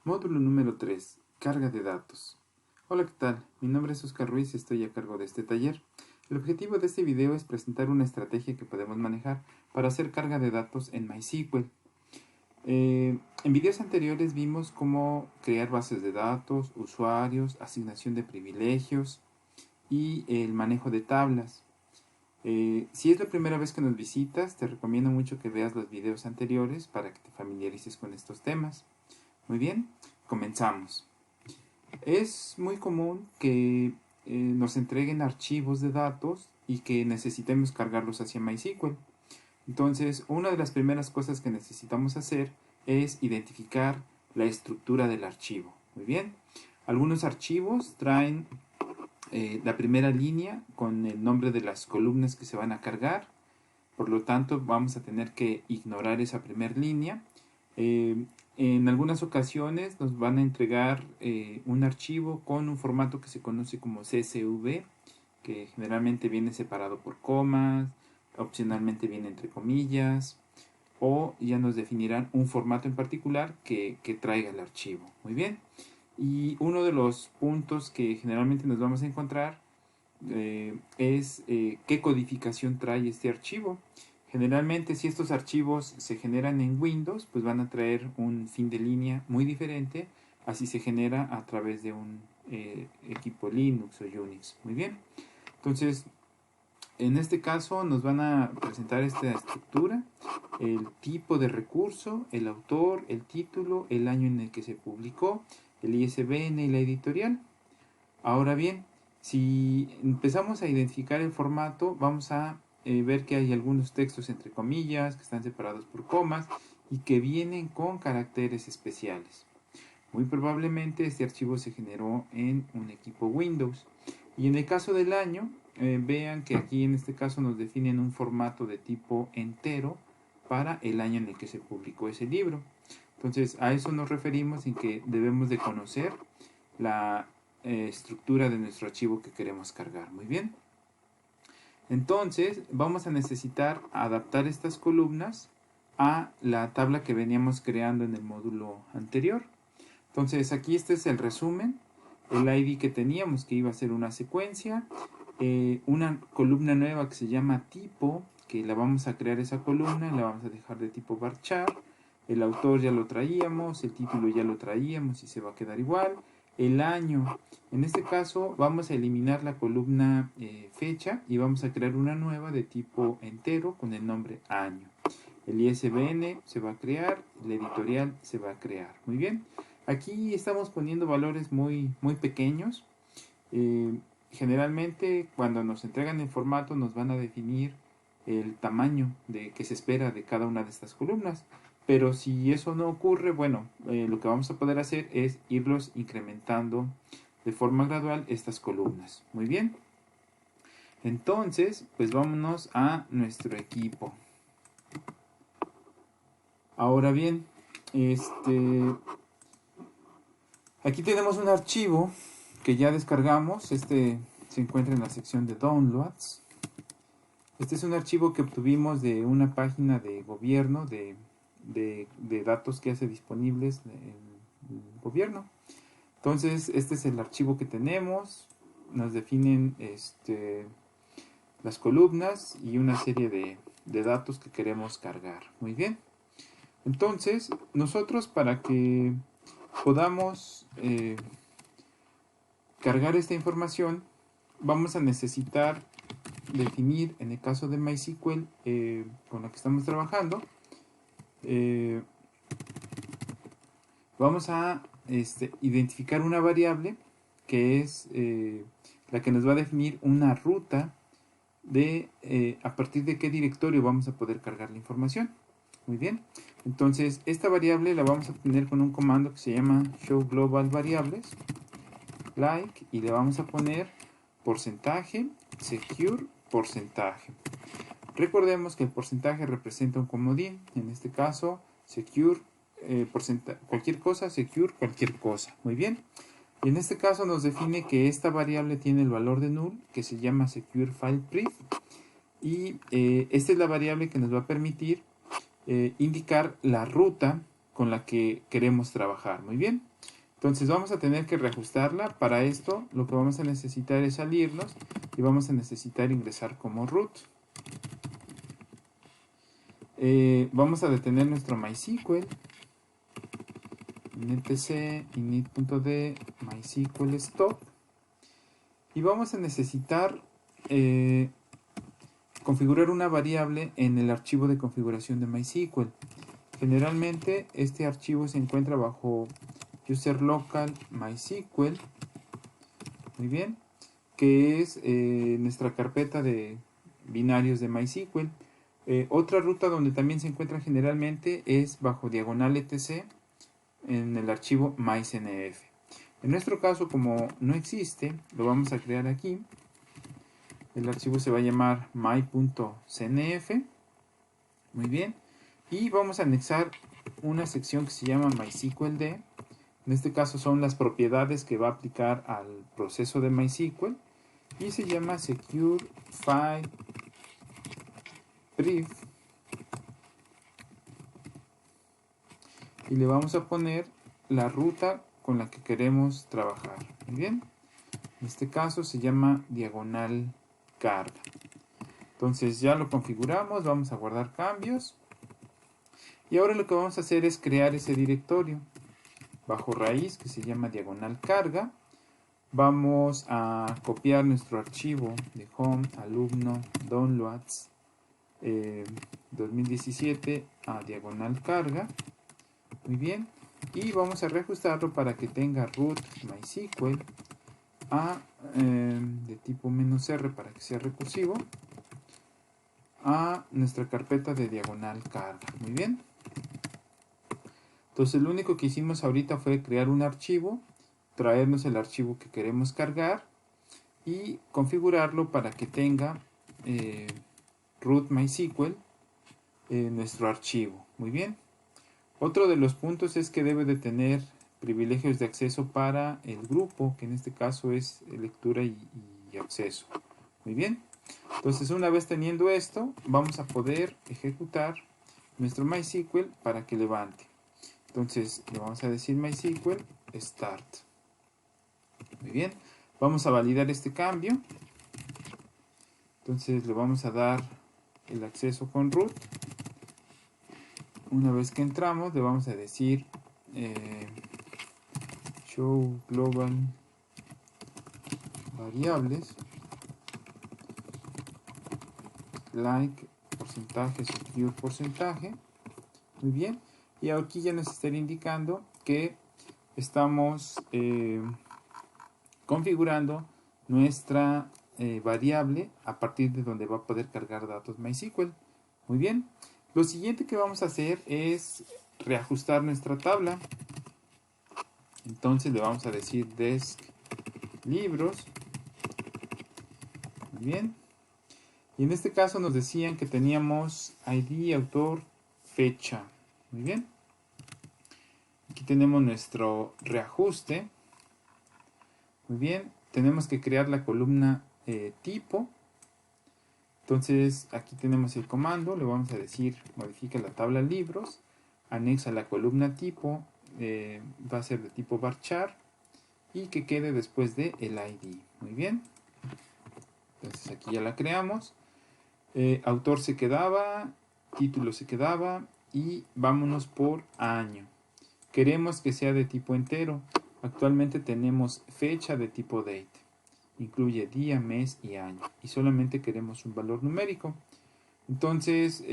Módulo número 3. Carga de datos. Hola, ¿qué tal? Mi nombre es Oscar Ruiz y estoy a cargo de este taller. El objetivo de este video es presentar una estrategia que podemos manejar para hacer carga de datos en MySQL. En videos anteriores vimos cómo crear bases de datos, usuarios, asignación de privilegios y el manejo de tablas. Si es la primera vez que nos visitas, te recomiendo mucho que veas los videos anteriores para que te familiarices con estos temas. Muy bien, comenzamos. Es muy común que nos entreguen archivos de datos y que necesitemos cargarlos hacia MySQL. Entonces, una de las primeras cosas que necesitamos hacer es identificar la estructura del archivo. Muy bien, algunos archivos traen la primera línea con el nombre de las columnas que se van a cargar. Por lo tanto, vamos a tener que ignorar esa primera línea. En algunas ocasiones nos van a entregar un archivo con un formato que se conoce como CSV, que generalmente viene separado por comas, opcionalmente viene entre comillas, o ya nos definirán un formato en particular que traiga el archivo. Muy bien. Y uno de los puntos que generalmente nos vamos a encontrar es qué codificación trae este archivo. Generalmente, si estos archivos se generan en Windows, pues van a traer un fin de línea muy diferente así se genera a través de un equipo Linux o Unix. Muy bien. Entonces, en este caso nos van a presentar esta estructura, el tipo de recurso, el autor, el título, el año en el que se publicó, el ISBN y la editorial. Ahora bien, si empezamos a identificar el formato, vamos a ver que hay algunos textos entre comillas que están separados por comas y que vienen con caracteres especiales. Muy probablemente este archivo se generó en un equipo Windows. Y en el caso del año, vean que aquí en este caso nos definen un formato de tipo entero para el año en el que se publicó ese libro. Entonces a eso nos referimos en que debemos de conocer la estructura de nuestro archivo que queremos cargar. Muy bien. Entonces vamos a necesitar adaptar estas columnas a la tabla que veníamos creando en el módulo anterior. Entonces aquí este es el resumen, el ID que teníamos que iba a ser una secuencia, una columna nueva que se llama tipo, que la vamos a crear esa columna, la vamos a dejar de tipo varchar, el autor ya lo traíamos, el título ya lo traíamos y se va a quedar igual, el año, en este caso vamos a eliminar la columna fecha y vamos a crear una nueva de tipo entero con el nombre año. El ISBN se va a crear, el editorial se va a crear. Muy bien. Aquí estamos poniendo valores muy pequeños. Generalmente cuando nos entregan el formato nos van a definir el tamaño que se espera de cada una de estas columnas. Pero si eso no ocurre, bueno, lo que vamos a poder hacer es irlos incrementando de forma gradual estas columnas. Muy bien. Entonces, pues vámonos a nuestro equipo. Ahora bien, aquí tenemos un archivo que ya descargamos. Este se encuentra en la sección de Downloads. Este es un archivo que obtuvimos de una página de gobierno de datos que hace disponibles el gobierno. Entonces, este es el archivo que tenemos. Nos definen las columnas y una serie de datos que queremos cargar. Muy bien. Entonces, nosotros para que podamos cargar esta información, vamos a necesitar definir, en el caso de MySQL con la que estamos trabajando, vamos a identificar una variable que es la que nos va a definir una ruta de a partir de qué directorio vamos a poder cargar la información. Muy bien, entonces esta variable la vamos a obtener con un comando que se llama show global variables like, y le vamos a poner porcentaje secure porcentaje. Recordemos que el porcentaje representa un comodín, en este caso secure cualquier cosa, secure cualquier cosa. Muy bien, y en este caso nos define que esta variable tiene el valor de null que se llama secure file pref, y esta es la variable que nos va a permitir indicar la ruta con la que queremos trabajar. Muy bien. Entonces vamos a tener que reajustarla. Para esto lo que vamos a necesitar es salirnos y vamos a necesitar ingresar como root. Vamos a detener nuestro MySQL. Etc init.d MySQL stop. Y vamos a necesitar configurar una variable en el archivo de configuración de MySQL. Generalmente este archivo se encuentra bajo user local MySQL, muy bien, que es nuestra carpeta de binarios de MySQL. Otra ruta donde también se encuentra generalmente es bajo diagonal etc en el archivo mycnf. En nuestro caso, como no existe, lo vamos a crear aquí. El archivo se va a llamar my.cnf. Muy bien. Y vamos a anexar una sección que se llama MySQLD. En este caso son las propiedades que va a aplicar al proceso de MySQL. Y se llama Secure File Brief. Y le vamos a poner la ruta con la que queremos trabajar. Muy bien. En este caso se llama diagonal carga. Entonces ya lo configuramos, vamos a guardar cambios. Y ahora lo que vamos a hacer es crear ese directorio bajo raíz que se llama diagonal carga. Vamos a copiar nuestro archivo de home alumno downloads 2017 a diagonal carga. Muy bien. Y vamos a reajustarlo para que tenga root MySQL a de tipo "-r" para que sea recursivo a nuestra carpeta de diagonal carga. Muy bien. Entonces lo único que hicimos ahorita fue crear un archivo, traernos el archivo que queremos cargar y configurarlo para que tenga root MySQL en nuestro archivo. Muy bien. Otro de los puntos es que debe de tener privilegios de acceso para el grupo, que en este caso es lectura y acceso. Muy bien. Entonces una vez teniendo esto, vamos a poder ejecutar nuestro MySQL para que levante. Entonces le vamos a decir MySQL start. Muy bien. Vamos a validar este cambio. Entonces le vamos a dar el acceso con root. Una vez que entramos le vamos a decir show global variables like porcentaje secure porcentaje. Muy bien. Y aquí ya nos estaría indicando que estamos configurando nuestra variable a partir de donde va a poder cargar datos MySQL. Muy bien. Lo siguiente que vamos a hacer es reajustar nuestra tabla. Entonces le vamos a decir desk libros. Muy bien. Y en este caso nos decían que teníamos ID, autor, fecha. Muy bien. Aquí tenemos nuestro reajuste. Muy bien. Tenemos que crear la columna tipo. Entonces aquí tenemos el comando, le vamos a decir modifica la tabla libros, anexa la columna tipo, va a ser de tipo varchar y que quede después de el ID. Muy bien. Entonces aquí ya la creamos. Autor se quedaba, título se quedaba y vámonos por año. Queremos que sea de tipo entero. Actualmente tenemos fecha de tipo date. Incluye día, mes y año. Y solamente queremos un valor numérico. Entonces,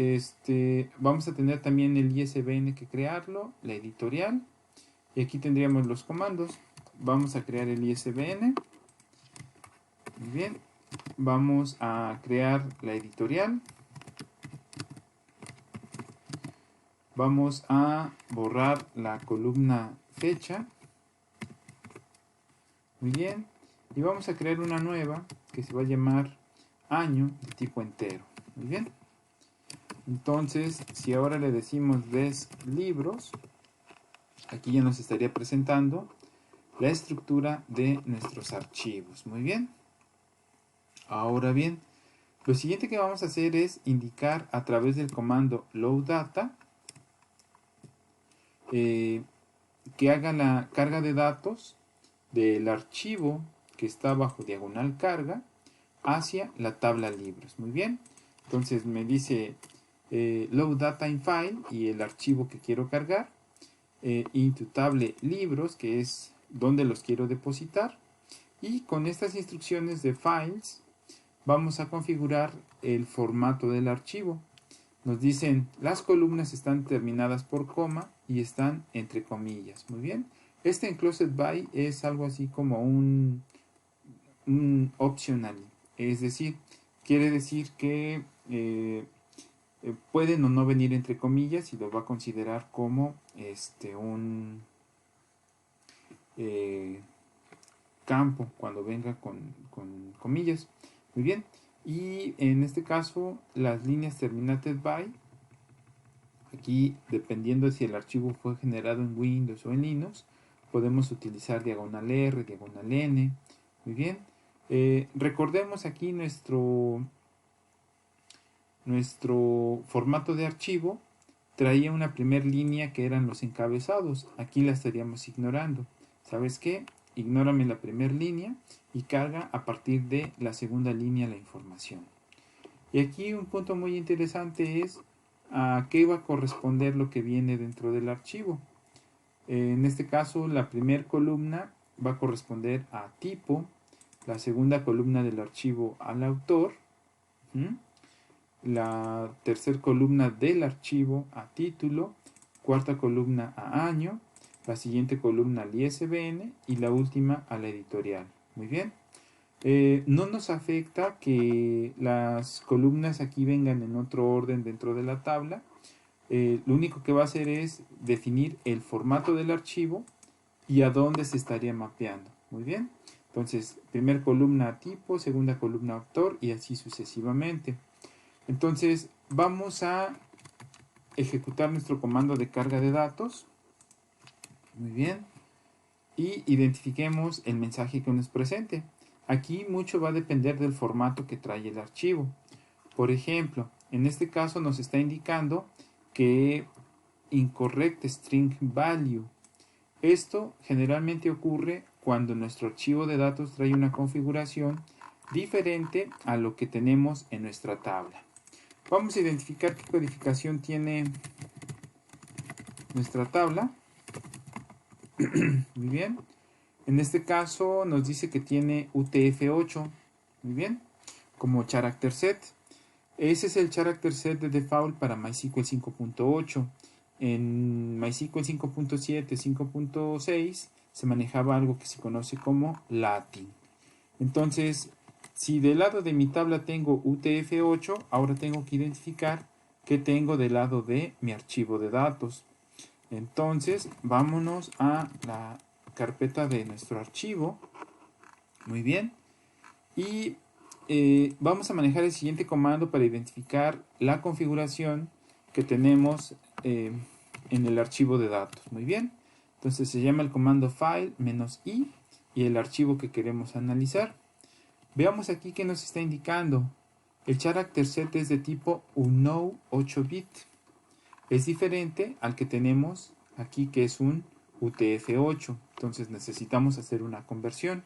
vamos a tener también el ISBN que crearlo, la editorial. Y aquí tendríamos los comandos. Vamos a crear el ISBN. Muy bien. Vamos a crear la editorial. Vamos a borrar la columna fecha. Muy bien. Y vamos a crear una nueva que se va a llamar año de tipo entero. Muy bien. Entonces, si ahora le decimos desk libros, aquí ya nos estaría presentando la estructura de nuestros archivos. Muy bien. Ahora bien, lo siguiente que vamos a hacer es indicar a través del comando load data que haga la carga de datos del archivo que está bajo diagonal carga hacia la tabla libros. Muy bien, entonces me dice load data in file y el archivo que quiero cargar, into table libros, que es donde los quiero depositar, y con estas instrucciones de files vamos a configurar el formato del archivo. Nos dicen las columnas están terminadas por coma y están entre comillas. Muy bien, este enclosed by es algo así como un optional, es decir, quiere decir que pueden o no venir entre comillas y lo va a considerar como un campo cuando venga con comillas. Muy bien, y en este caso las líneas terminated by, aquí dependiendo si el archivo fue generado en Windows o en Linux, podemos utilizar diagonal R, diagonal N. Muy bien, recordemos aquí nuestro formato de archivo traía una primera línea que eran los encabezados. Aquí la estaríamos ignorando. ¿Sabes qué? Ignórame la primera línea y carga a partir de la segunda línea la información. Y aquí un punto muy interesante es a qué va a corresponder lo que viene dentro del archivo. En este caso, la primera columna va a corresponder a tipo, la segunda columna del archivo al autor, la tercera columna del archivo a título, cuarta columna a año, la siguiente columna al ISBN y la última a la editorial. Muy bien. No nos afecta que las columnas aquí vengan en otro orden dentro de la tabla. Lo único que va a hacer es definir el formato del archivo y a dónde se estaría mapeando. Muy bien. Entonces, primera columna a tipo, segunda columna a autor y así sucesivamente. Entonces, vamos a ejecutar nuestro comando de carga de datos. Muy bien. Y identifiquemos el mensaje que nos presente. Aquí mucho va a depender del formato que trae el archivo. Por ejemplo, en este caso nos está indicando que incorrect string value. Esto generalmente ocurre cuando nuestro archivo de datos trae una configuración diferente a lo que tenemos en nuestra tabla. Vamos a identificar qué codificación tiene nuestra tabla. Muy bien. En este caso nos dice que tiene UTF-8. Muy bien. Como character set. Ese es el character set de default para MySQL 5.8. En MySQL 5.7, 5.6 se manejaba algo que se conoce como Latin. Entonces, si del lado de mi tabla tengo UTF-8, ahora tengo que identificar qué tengo del lado de mi archivo de datos. Entonces, vámonos a la carpeta de nuestro archivo. Muy bien. Y vamos a manejar el siguiente comando para identificar la configuración que tenemos en el archivo de datos. Muy bien. Entonces se llama el comando file -i y el archivo que queremos analizar. Veamos aquí que nos está indicando. El character set es de tipo unknown 8 bit. Es diferente al que tenemos aquí, que es un UTF-8. Entonces necesitamos hacer una conversión.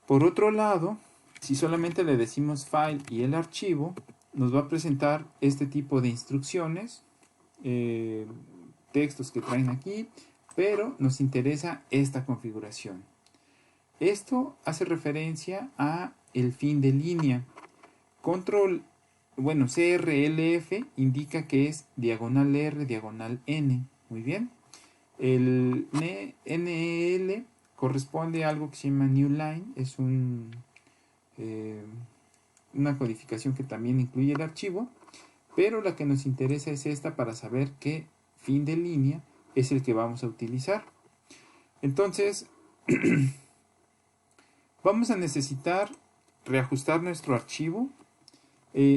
Por otro lado, si solamente le decimos file y el archivo, nos va a presentar este tipo de instrucciones, textos que traen aquí, pero nos interesa esta configuración. Esto hace referencia a el fin de línea. CRLF indica que es diagonal R, diagonal N. Muy bien. El NEL corresponde a algo que se llama New Line. Es una codificación que también incluye el archivo. Pero la que nos interesa es esta para saber qué fin de línea es el que vamos a utilizar. Entonces, vamos a necesitar reajustar nuestro archivo.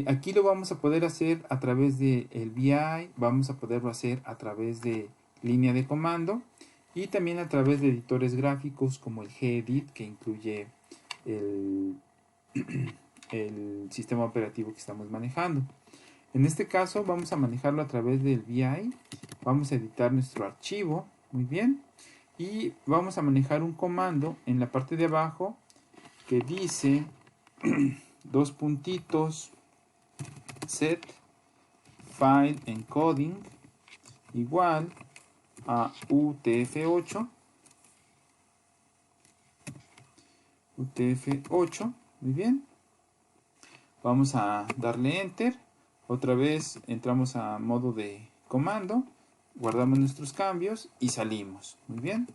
Aquí lo vamos a poder hacer a través del VI, vamos a poderlo hacer a través de línea de comando y también a través de editores gráficos como el gedit, que incluye el sistema operativo que estamos manejando. En este caso vamos a manejarlo a través del VI. vamos a editar nuestro archivo, muy bien, y vamos a manejar un comando en la parte de abajo que dice dos puntitos set file encoding igual a UTF-8, muy bien, vamos a darle enter, otra vez entramos a modo de comando, guardamos nuestros cambios y salimos, muy bien.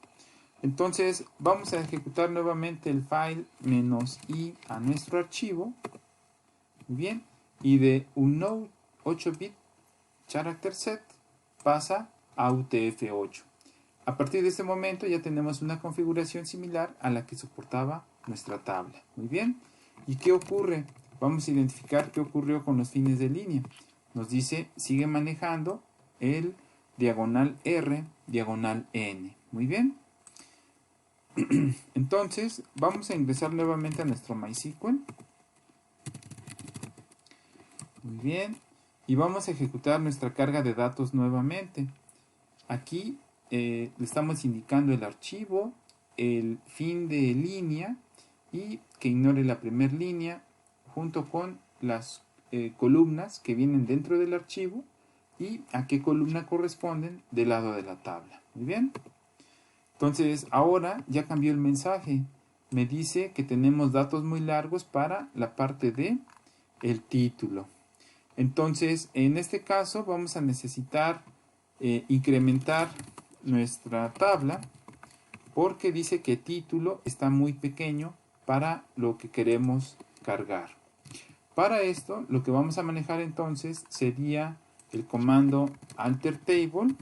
Entonces vamos a ejecutar nuevamente el file -i a nuestro archivo, muy bien, y de unknown 8-bit character set pasa a UTF-8. A partir de este momento ya tenemos una configuración similar a la que soportaba nuestra tabla. Muy bien. ¿Y qué ocurre? Vamos a identificar qué ocurrió con los fines de línea. Nos dice, sigue manejando el diagonal R, diagonal N. Muy bien. Entonces, vamos a ingresar nuevamente a nuestro MySQL. Muy bien. Y vamos a ejecutar nuestra carga de datos nuevamente. Aquí le estamos indicando el archivo, el fin de línea y que ignore la primera línea junto con las columnas que vienen dentro del archivo y a qué columna corresponden del lado de la tabla. Muy bien. Entonces ahora ya cambió el mensaje. Me dice que tenemos datos muy largos para la parte de el título. Entonces en este caso vamos a necesitar incrementar nuestra tabla porque dice que título está muy pequeño para lo que queremos cargar. Para esto lo que vamos a manejar entonces sería el comando alter table.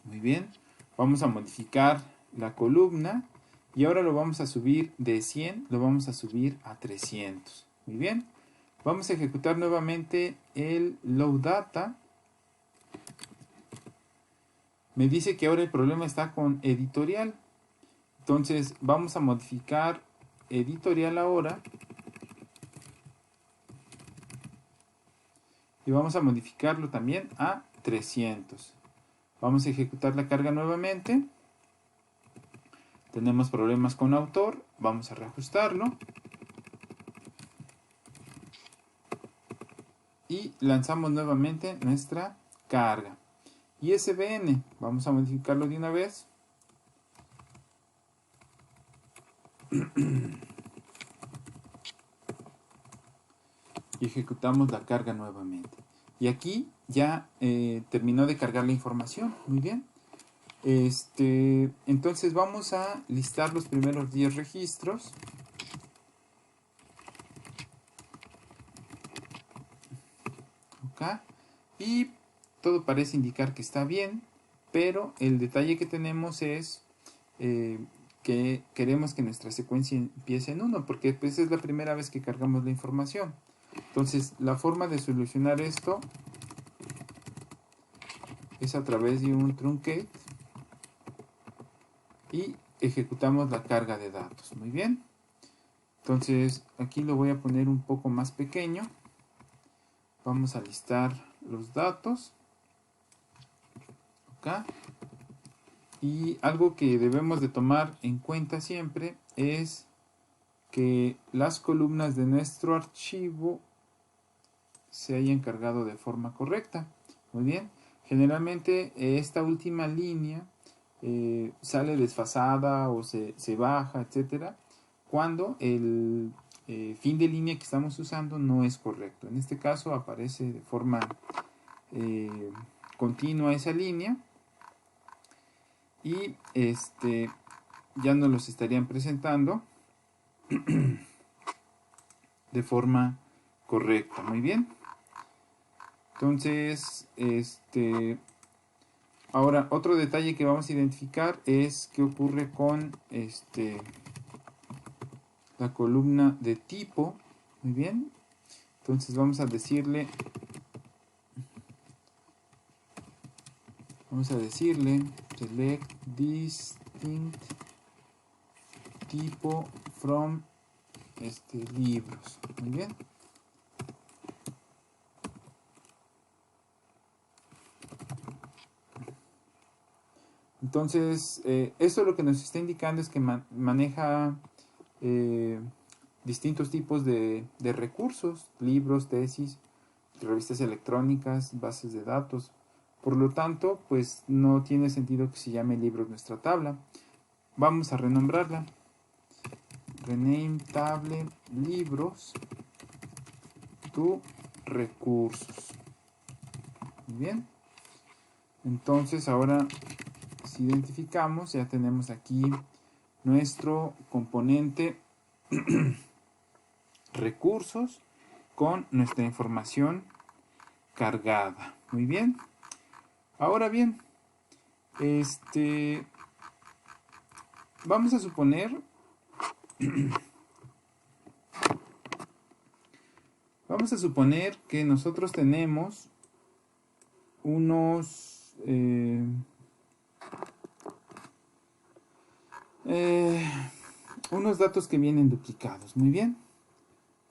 Muy bien, vamos a modificar la columna y ahora lo vamos a subir de 100, lo vamos a subir a 300. Muy bien, vamos a ejecutar nuevamente el load data. Me dice que ahora el problema está con editorial. Entonces vamos a modificar editorial ahora. Y vamos a modificarlo también a 300. Vamos a ejecutar la carga nuevamente. Tenemos problemas con autor. Vamos a reajustarlo. Y lanzamos nuevamente nuestra carga. ISBN, vamos a modificarlo de una vez. Y ejecutamos la carga nuevamente. Y aquí ya terminó de cargar la información. Muy bien. Entonces vamos a listar los primeros 10 registros. Acá. Y todo parece indicar que está bien. Pero el detalle que tenemos es que queremos que nuestra secuencia empiece en 1. Porque pues, es la primera vez que cargamos la información. Entonces la forma de solucionar esto es a través de un truncate. Y ejecutamos la carga de datos. Muy bien. Entonces aquí lo voy a poner un poco más pequeño. Vamos a listar los datos. Acá. Y algo que debemos de tomar en cuenta siempre es que las columnas de nuestro archivo se hayan cargado de forma correcta. Muy bien. Generalmente esta última línea sale desfasada o se baja, etcétera, cuando el fin de línea que estamos usando no es correcto. En este caso aparece de forma continua esa línea y ya nos los estarían presentando de forma correcta. Muy bien. Entonces, ahora otro detalle que vamos a identificar es qué ocurre con la columna de tipo. Muy bien. Entonces vamos a decirle select distinct tipo from libros. Muy bien. Entonces, esto lo que nos está indicando es que maneja distintos tipos de recursos, libros, tesis, revistas electrónicas, bases de datos. Por lo tanto, pues no tiene sentido que se llame libros nuestra tabla. Vamos a renombrarla. Rename table libros to recursos. Muy bien. Entonces ahora si identificamos, ya tenemos aquí nuestro componente recursos con nuestra información cargada. Muy bien. Ahora bien, vamos a suponer que nosotros tenemos unos unos datos que vienen duplicados. Muy bien.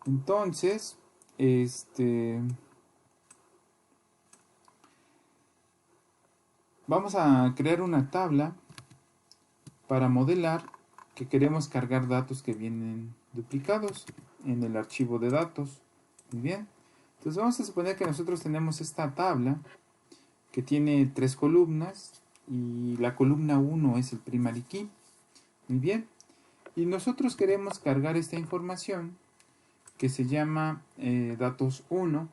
Entonces, vamos a crear una tabla para modelar que queremos cargar datos que vienen duplicados en el archivo de datos. Muy bien. Entonces vamos a suponer que nosotros tenemos esta tabla que tiene 3 columnas y la columna 1 es el primary key. Muy bien. Y nosotros queremos cargar esta información que se llama datos 1.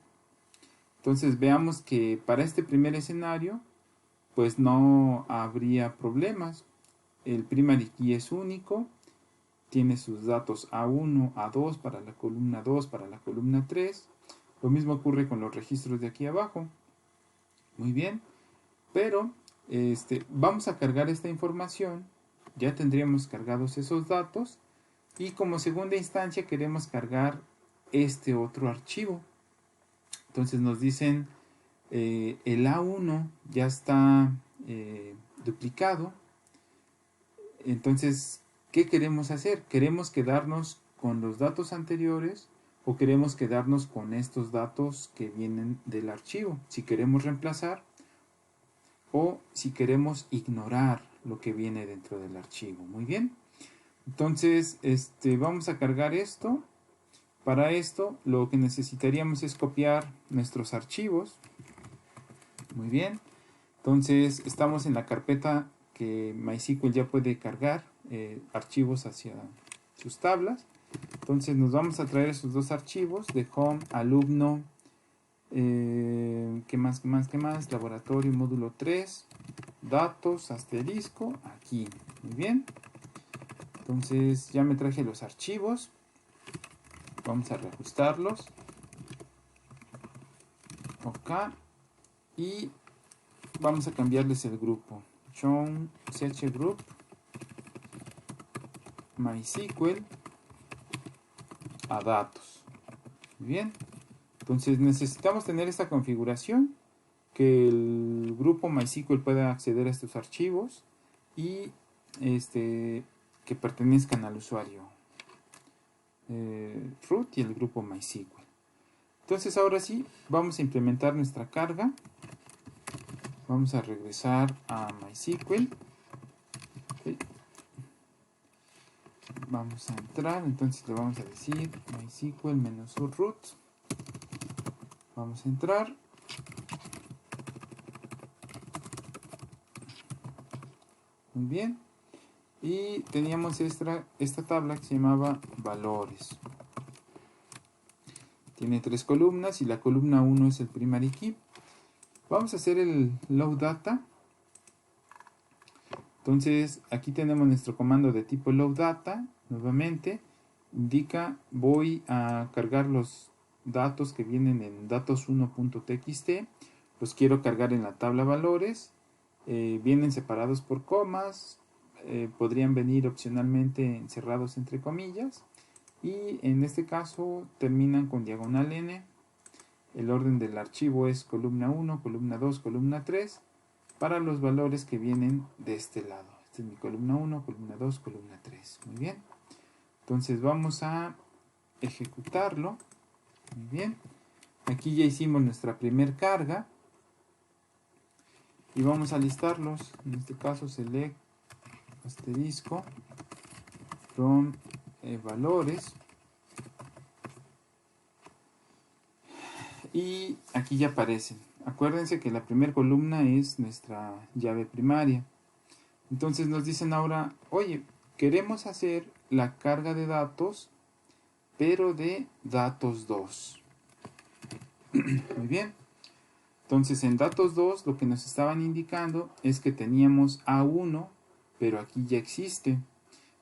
Entonces veamos que para este primer escenario pues no habría problemas. El primary key es único, tiene sus datos A1, A2 para la columna 2, para la columna 3. Lo mismo ocurre con los registros de aquí abajo. Muy bien, pero vamos a cargar esta información, ya tendríamos cargados esos datos y como segunda instancia queremos cargar este otro archivo. Entonces nos dicen el A1 ya está duplicado. Entonces, ¿qué queremos hacer? ¿Queremos quedarnos con los datos anteriores o queremos quedarnos con estos datos que vienen del archivo? Si queremos reemplazar o si queremos ignorar lo que viene dentro del archivo. Muy bien. Entonces, vamos a cargar esto. Para esto, lo que necesitaríamos es copiar nuestros archivos. Muy bien. Entonces, estamos en la carpeta que MySQL ya puede cargar archivos hacia sus tablas. Entonces, nos vamos a traer esos dos archivos de home, alumno, ¿qué más? Laboratorio, módulo 3, datos, asterisco, aquí. Muy bien. Entonces, ya me traje los archivos. Vamos a reajustarlos. Ok. Y vamos a cambiarles el grupo. Shown chgroup MySQL a datos. Muy bien. Entonces necesitamos tener esta configuración, que el grupo MySQL pueda acceder a estos archivos y que pertenezcan al usuario root y el grupo MySQL. Entonces ahora sí, vamos a implementar nuestra carga. Vamos a regresar a MySQL. Okay. Vamos a entrar, entonces le vamos a decir MySQL -root. Vamos a entrar. Muy bien. Y teníamos esta tabla que se llamaba valores. Tiene 3 columnas y la columna 1 es el primary key. Vamos a hacer el load data. Entonces aquí tenemos nuestro comando de tipo load data. Nuevamente indica voy a cargar los datos que vienen en datos1.txt. Los quiero cargar en la tabla valores. Vienen separados por comas. Podrían venir opcionalmente encerrados entre comillas. Y en este caso terminan con diagonal n. El orden del archivo es columna 1, columna 2, columna 3 para los valores que vienen de este lado. Esta es mi columna 1, columna 2, columna 3. Muy bien. Entonces vamos a ejecutarlo. Muy bien. Aquí ya hicimos nuestra primer carga. y vamos a listarlos. En este caso select asterisco from valores, y aquí ya aparecen. Acuérdense que la primera columna es nuestra llave primaria. Entonces nos dicen ahora, oye, queremos hacer la carga de datos, pero de datos 2. Muy bien. Entonces en datos 2 lo que nos estaban indicando es que teníamos A1, pero aquí ya existe.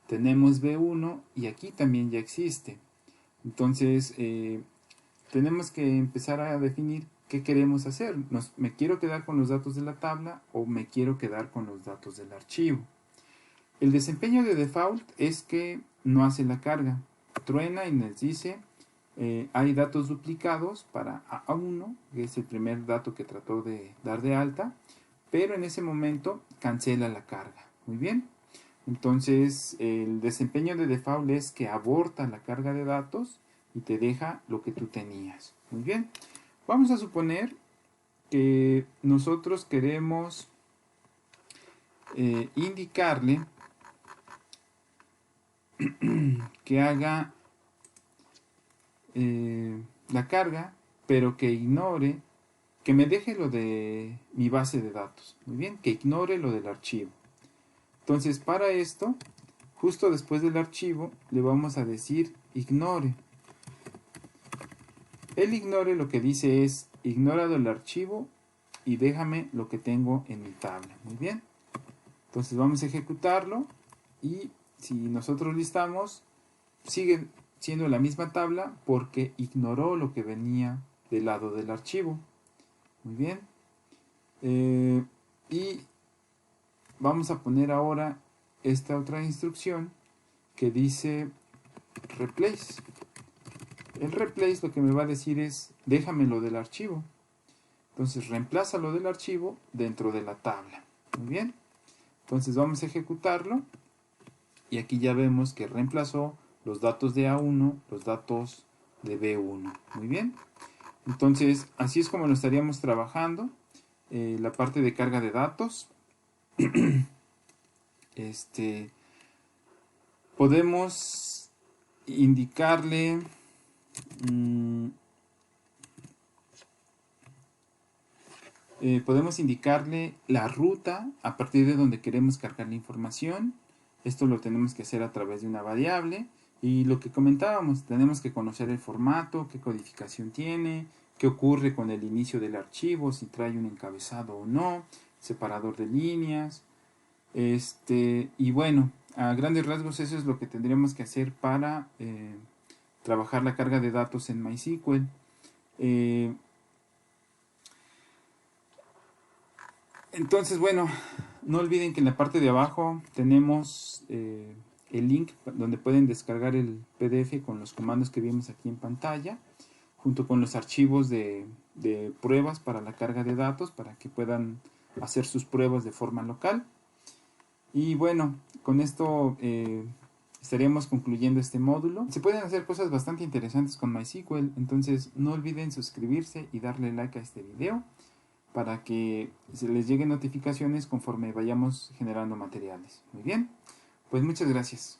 Tenemos B1 y aquí también ya existe. Entonces tenemos que empezar a definir qué queremos hacer. ¿Me quiero quedar con los datos de la tabla o me quiero quedar con los datos del archivo? El desempeño de default es que no hace la carga. Truena y nos dice hay datos duplicados para A1, que es el primer dato que trató de dar de alta, pero en ese momento cancela la carga. Muy bien. Entonces el desempeño de default es que aborta la carga de datos y te deja lo que tú tenías. Muy bien. Vamos a suponer que nosotros queremos indicarle que haga la carga, pero que ignore, que me deje lo de mi base de datos. Muy bien, que ignore lo del archivo. Entonces, para esto, justo después del archivo, le vamos a decir ignore. El ignore lo que dice es, ignora el archivo y déjame lo que tengo en mi tabla. Muy bien. Entonces vamos a ejecutarlo y si nosotros listamos, sigue siendo la misma tabla porque ignoró lo que venía del lado del archivo. Muy bien. Y vamos a poner ahora esta otra instrucción que dice replace. El replace lo que me va a decir es déjame lo del archivo. Entonces reemplaza lo del archivo dentro de la tabla. Muy bien. Entonces vamos a ejecutarlo y aquí ya vemos que reemplazó los datos de A1, los datos de B1. Muy bien. Entonces así es como lo estaríamos trabajando. La parte de carga de datos. Podemos indicarle la ruta a partir de donde queremos cargar la información. Esto lo tenemos que hacer a través de una variable. Y lo que comentábamos, tenemos que conocer el formato, qué codificación tiene, qué ocurre con el inicio del archivo, si trae un encabezado o no, separador de líneas. Y bueno, a grandes rasgos eso es lo que tendríamos que hacer para trabajar la carga de datos en MySQL. Entonces, bueno, no olviden que en la parte de abajo tenemos el link donde pueden descargar el PDF con los comandos que vimos aquí en pantalla, junto con los archivos de pruebas para la carga de datos, para que puedan hacer sus pruebas de forma local. Y bueno, con esto estaríamos concluyendo este módulo. Se pueden hacer cosas bastante interesantes con MySQL, entonces no olviden suscribirse y darle like a este video para que se les lleguen notificaciones conforme vayamos generando materiales. Muy bien, pues muchas gracias.